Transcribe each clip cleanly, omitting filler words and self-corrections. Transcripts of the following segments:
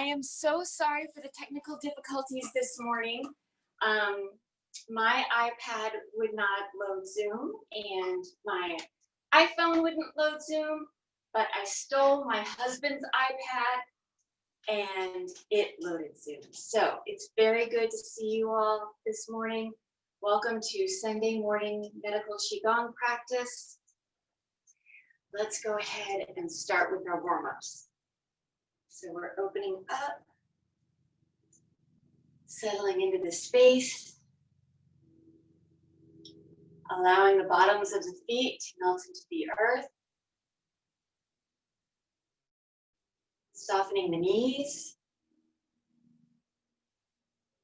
I am so sorry for the technical difficulties this morning. My iPad would not load Zoom and my iPhone wouldn't load Zoom, but I stole my husband's iPad and it loaded Zoom. So it's very good to see you all this morning. Welcome to Sunday morning medical Qigong practice. Let's go ahead and start with our warm-ups. So we're opening up, settling into the space, allowing the bottoms of the feet to melt into the earth, softening the knees,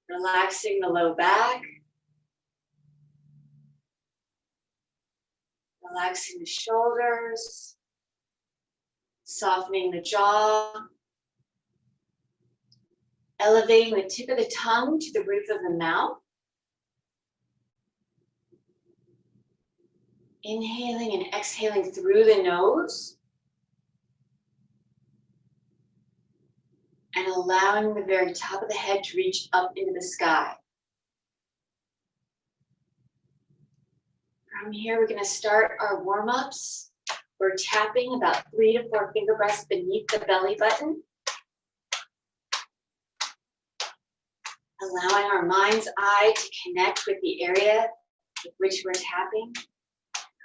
relaxing the low back, relaxing the shoulders, softening the jaw, elevating the tip of the tongue to the roof of the mouth. Inhaling and exhaling through the nose. And allowing the very top of the head to reach up into the sky. From here, we're going to start our warm-ups. We're tapping about 3 to 4 finger breaths beneath the belly button. Allowing our mind's eye to connect with the area with which we're tapping.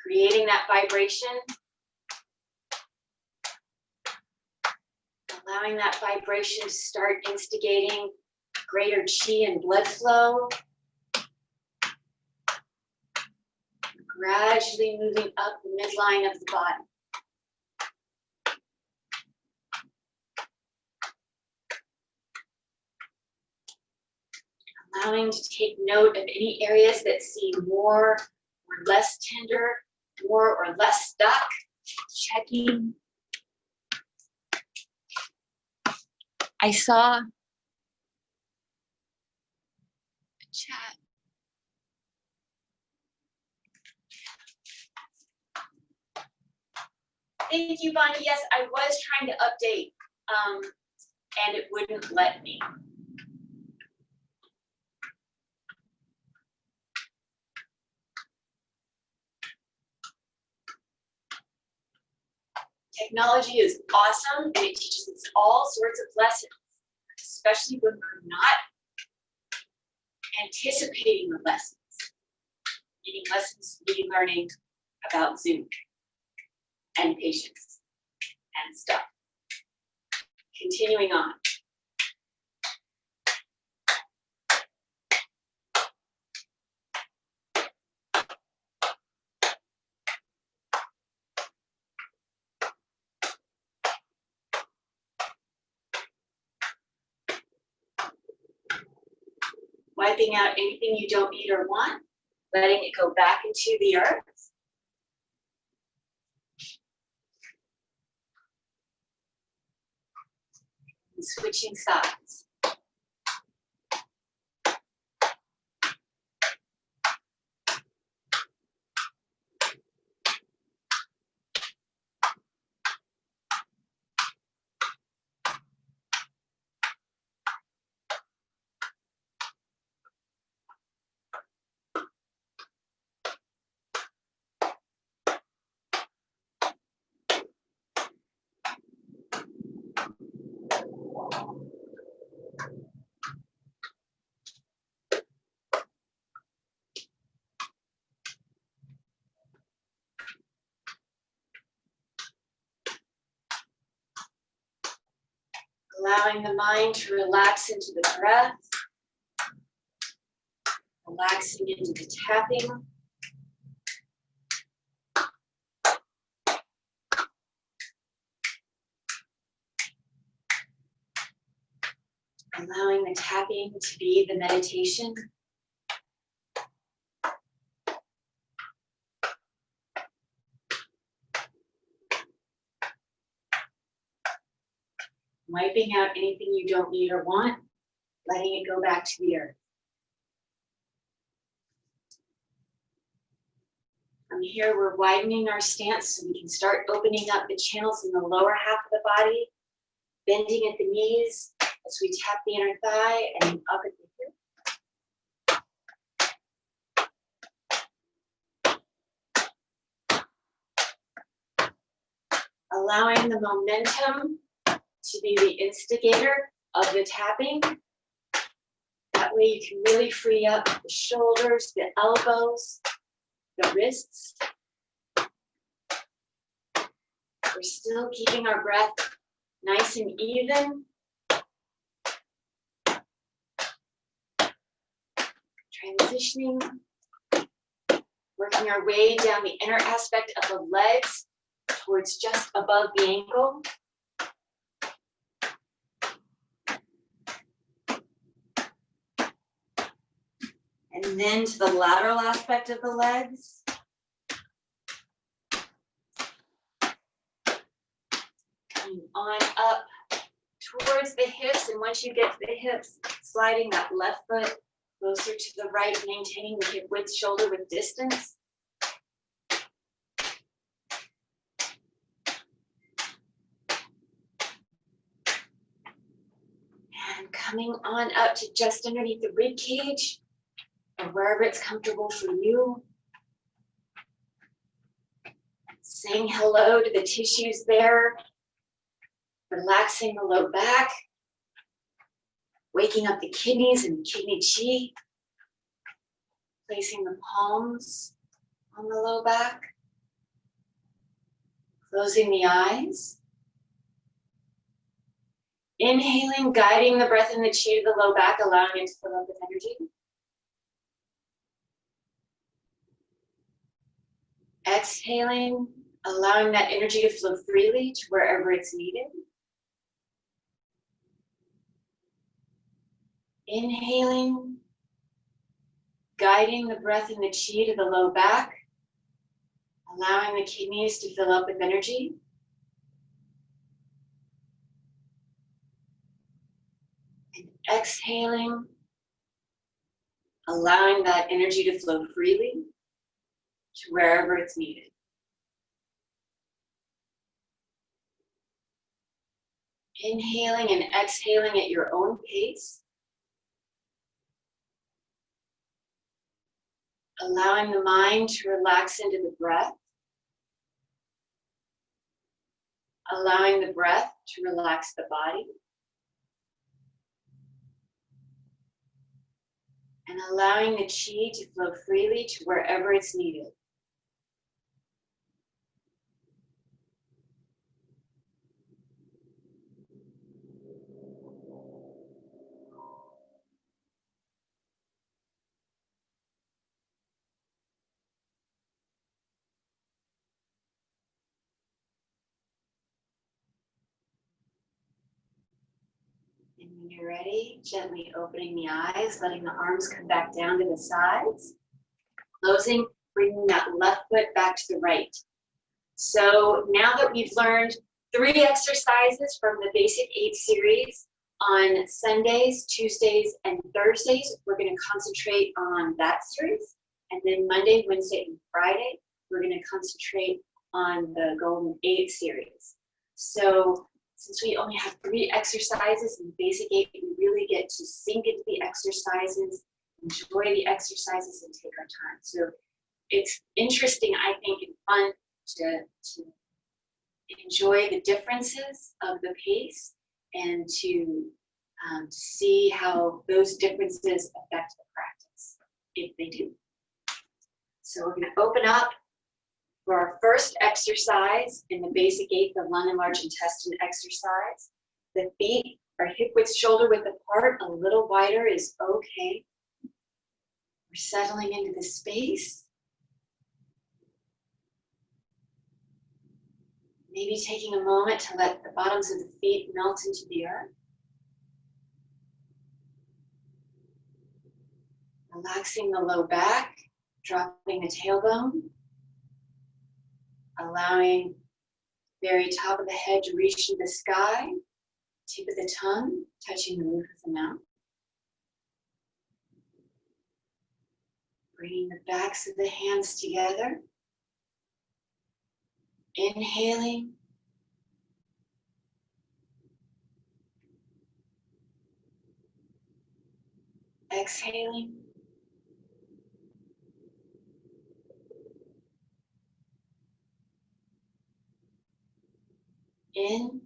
Creating that vibration. Allowing that vibration to start instigating greater chi and blood flow. Gradually moving up the midline of the body. Allowing to take note of any areas that seem more or less tender, more or less stuck. Checking. I saw a chat. Thank you, Bonnie. Yes, I was trying to update, and it wouldn't let me. Technology is awesome, and it teaches us all sorts of lessons, especially when we're not anticipating the lessons. Meaning lessons to be learning about Zoom and patience and stuff. Continuing on. Wiping out anything you don't need or want, letting it go back into the earth. And switching sides. Allowing the mind to relax into the breath, relaxing into the tapping. Allowing the tapping to be the meditation. Wiping out anything you don't need or want, letting it go back to the earth. From here, we're widening our stance so we can start opening up the channels in the lower half of the body, bending at the knees, as we tap the inner thigh and up at the hip. Allowing the momentum to be the instigator of the tapping. That way you can really free up the shoulders, the elbows, the wrists. We're still keeping our breath nice and even. Transitioning, working our way down the inner aspect of the legs towards just above the ankle. And then to the lateral aspect of the legs. Coming on up towards the hips, and once you get to the hips, sliding that left foot closer to the right, maintaining the hip width, shoulder width distance. And coming on up to just underneath the rib cage, or wherever it's comfortable for you. Saying hello to the tissues there. Relaxing the low back. Waking up the kidneys and kidney chi. Placing the palms on the low back. Closing the eyes. Inhaling, guiding the breath and the chi to the low back, allowing it to fill up with energy. Exhaling, allowing that energy to flow freely to wherever it's needed. Inhaling, guiding the breath and the chi to the low back, allowing the kidneys to fill up with energy. And exhaling, allowing that energy to flow freely to wherever it's needed. Inhaling and exhaling at your own pace. Allowing the mind to relax into the breath. Allowing the breath to relax the body. And allowing the chi to flow freely to wherever it's needed. And when you're ready, gently opening the eyes, letting the arms come back down to the sides. Closing, bringing that left foot back to the right. So now that we've learned 3 exercises from the Basic 8 series, on Sundays, Tuesdays, and Thursdays, we're going to concentrate on that series. And then Monday, Wednesday, and Friday, we're going to concentrate on the Golden 8 series. So since we only have 3 exercises in Basic 8, we really get to sink into the exercises, enjoy the exercises, and take our time. So it's interesting, I think, and fun to enjoy the differences of the pace and to see how those differences affect the practice, if they do. So we're going to open up for our first exercise in the Basic 8, the lung and large intestine exercise. The feet are hip width, shoulder width apart, a little wider is okay. We're settling into the space. Maybe taking a moment to let the bottoms of the feet melt into the earth. Relaxing the low back, dropping the tailbone. Allowing the very top of the head to reach to the sky. Tip of the tongue touching the roof of the mouth. Bringing the backs of the hands together. Inhaling. Exhaling. In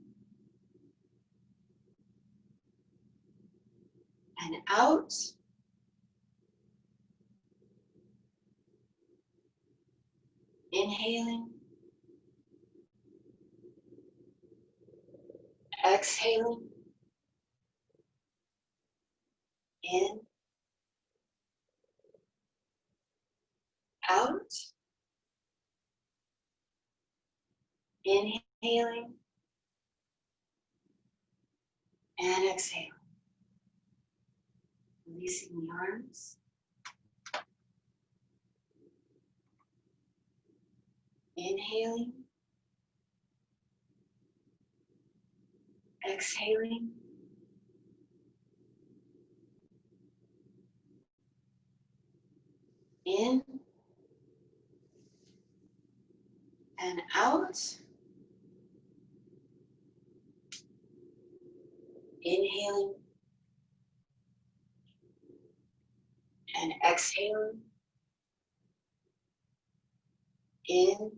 and out. Inhaling. Exhaling. In. Out. Inhaling. And exhaling. Releasing the arms. Inhaling. Exhaling. In and out. Inhaling and exhaling. In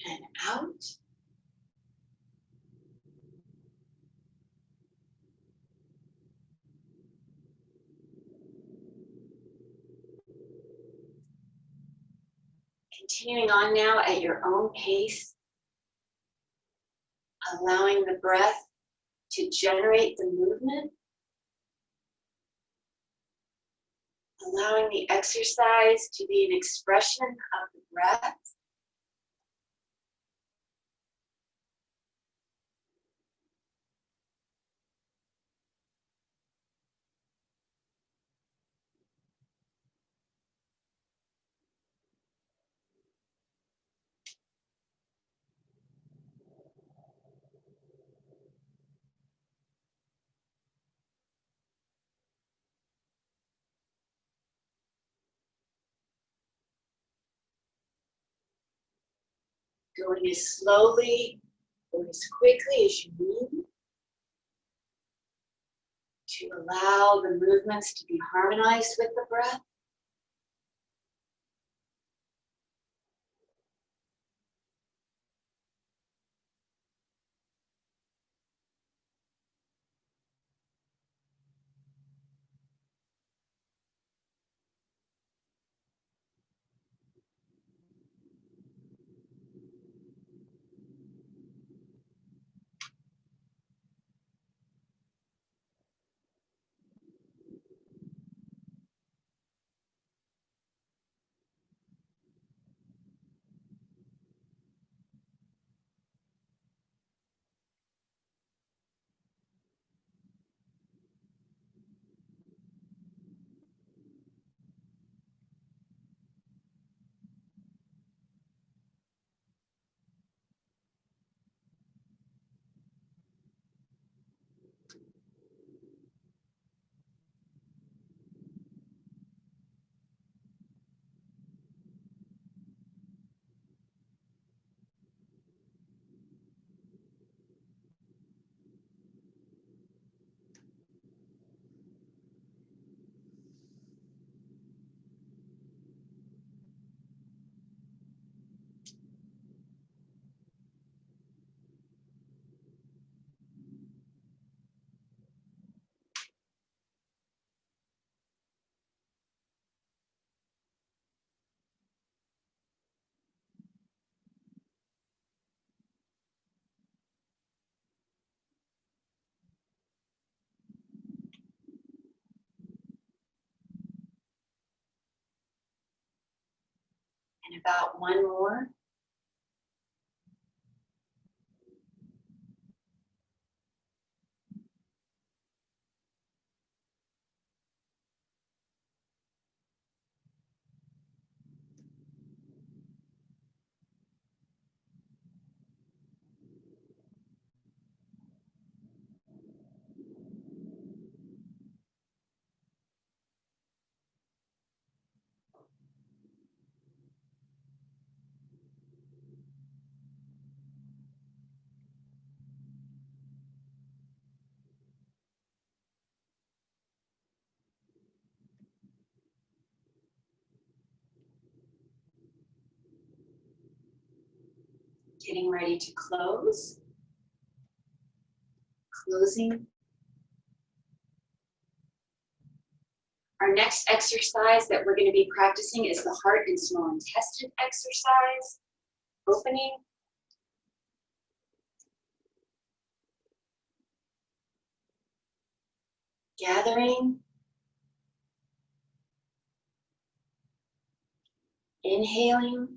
and out. Continuing on now at your own pace, allowing the breath to generate the movement, allowing the exercise to be an expression of the breath. Going as slowly or as quickly as you need to allow the movements to be harmonized with the breath. And about one more. getting ready to close. Closing. Our next exercise that we're going to be practicing is the heart and small intestine exercise. Opening. Gathering. Inhaling.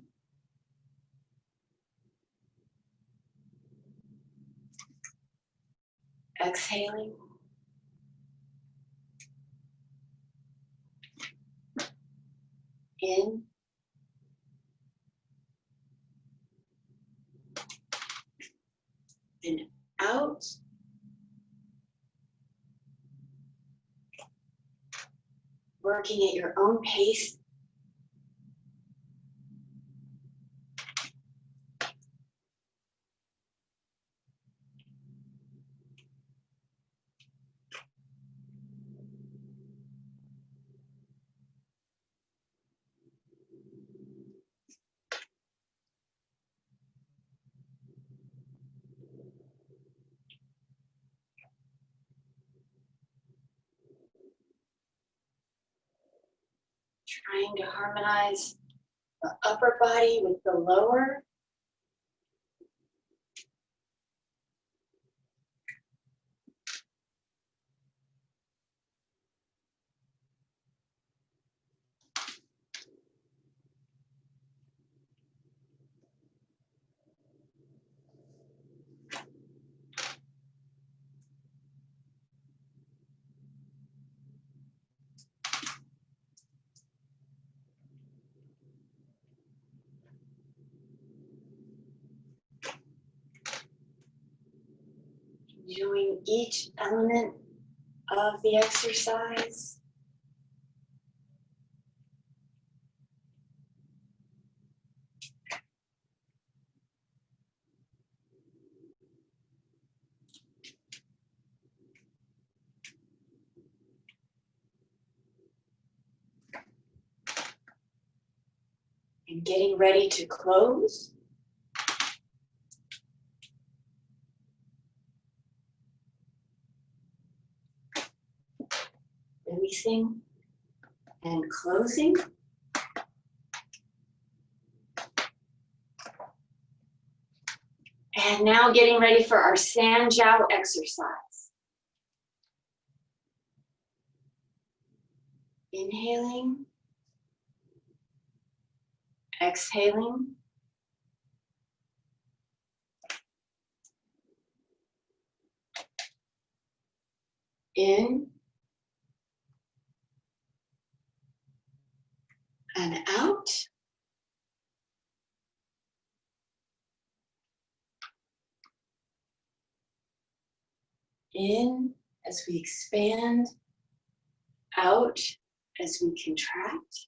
Exhaling. In. And out. Working at your own pace. Trying to harmonize the upper body with the lower. Enjoying each element of the exercise. And getting ready to close. Releasing and closing. And now getting ready for our Sanjiao exercise. Inhaling. Exhaling. In. And out. In as we expand. Out as we contract.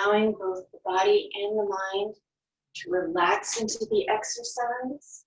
Allowing both the body and the mind to relax into the exercise.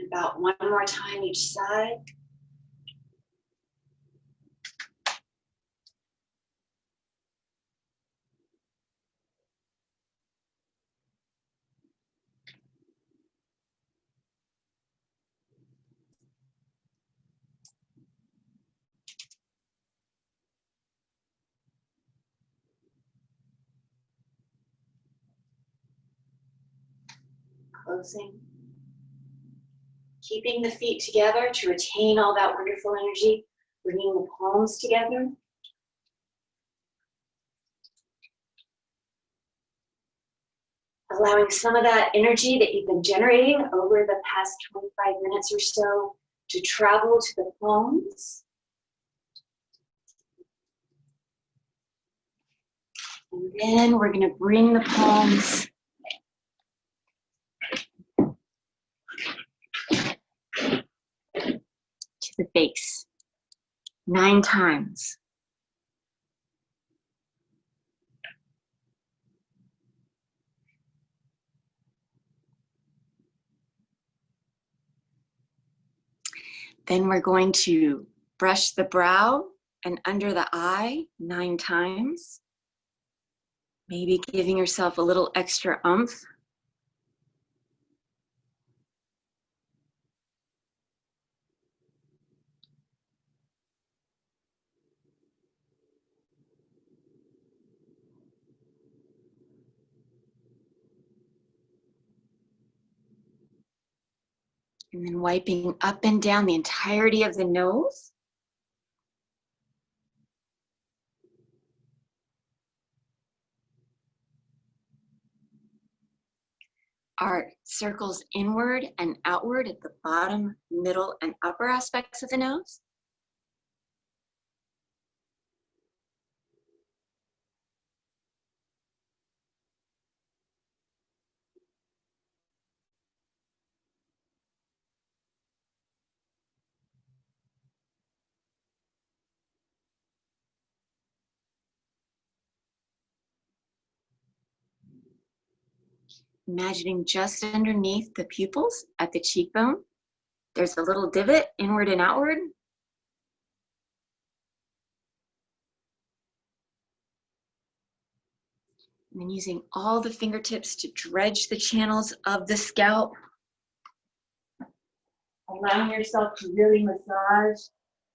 about one more time each side. Closing. Keeping the feet together to retain all that wonderful energy, bringing the palms together. Allowing some of that energy that you've been generating over the past 25 minutes or so to travel to the palms. And then we're going to bring the palms to the base 9 times. Then we're going to brush the brow and under the eye 9 times. Maybe giving yourself a little extra oomph. And then wiping up and down the entirety of the nose. Our circles inward and outward at the bottom, middle, and upper aspects of the nose. Imagining just underneath the pupils at the cheekbone, there's a little divot inward and outward. And then using all the fingertips to dredge the channels of the scalp. Allowing yourself to really massage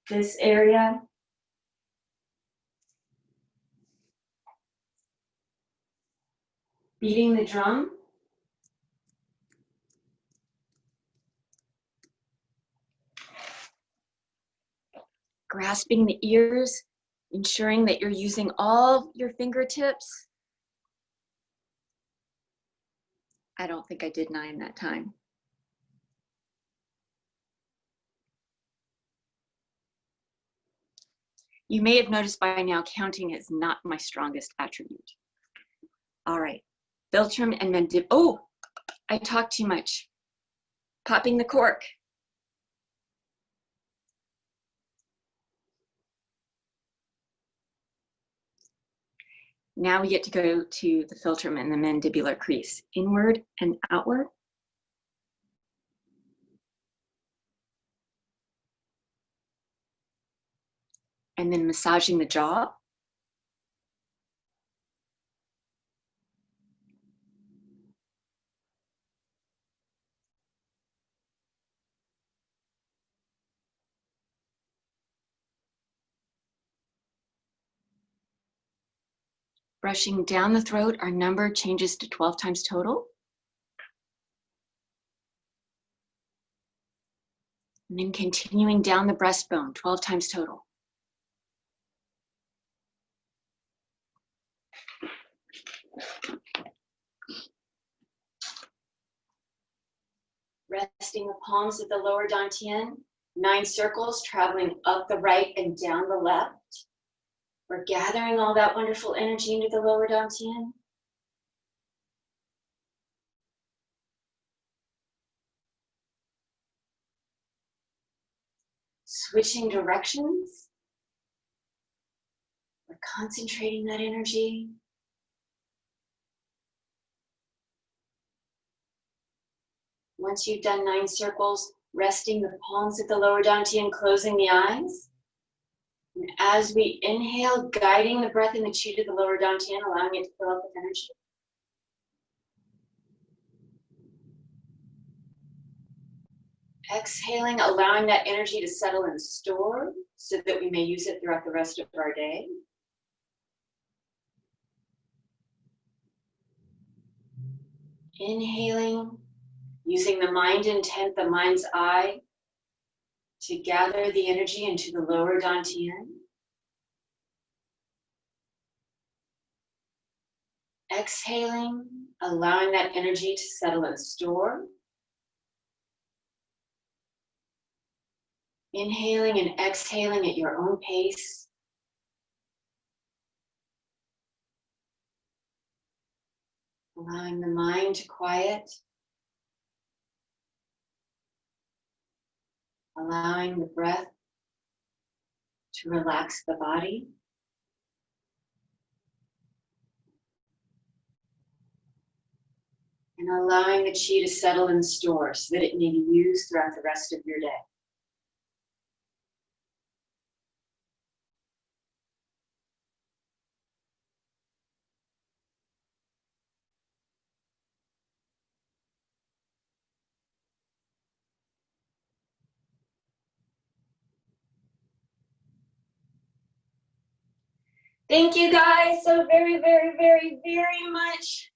this area. Beating the drum. Grasping the ears, ensuring that you're using all your fingertips. I don't think I did 9 that time. You may have noticed by now counting is not my strongest attribute. All right, philtrum and mandibular. Oh, I talked too much. Popping the cork. Now we get to go to the philtrum and the mandibular crease, inward and outward. And then massaging the jaw. Brushing down the throat, our number changes to 12 times total. And then continuing down the breastbone, 12 times total. Resting the palms of the lower dantian, 9 circles traveling up the right and down the left. We're gathering all that wonderful energy into the lower dantian. Switching directions. We're concentrating that energy. Once you've done 9 circles, Resting the palms of the lower dantian, closing the eyes. And as we inhale, guiding the breath and the chi to the lower dantian, allowing it to fill up with energy. Exhaling, allowing that energy to settle and store so that we may use it throughout the rest of our day. Inhaling, using the mind intent, the mind's eye, to gather the energy into the lower dantian. Exhaling, allowing that energy to settle and store. Inhaling and exhaling at your own pace. Allowing the mind to quiet. Allowing the breath to relax the body. And allowing the chi to settle and store so that it may be used throughout the rest of your day. Thank you guys so very, very, very, very much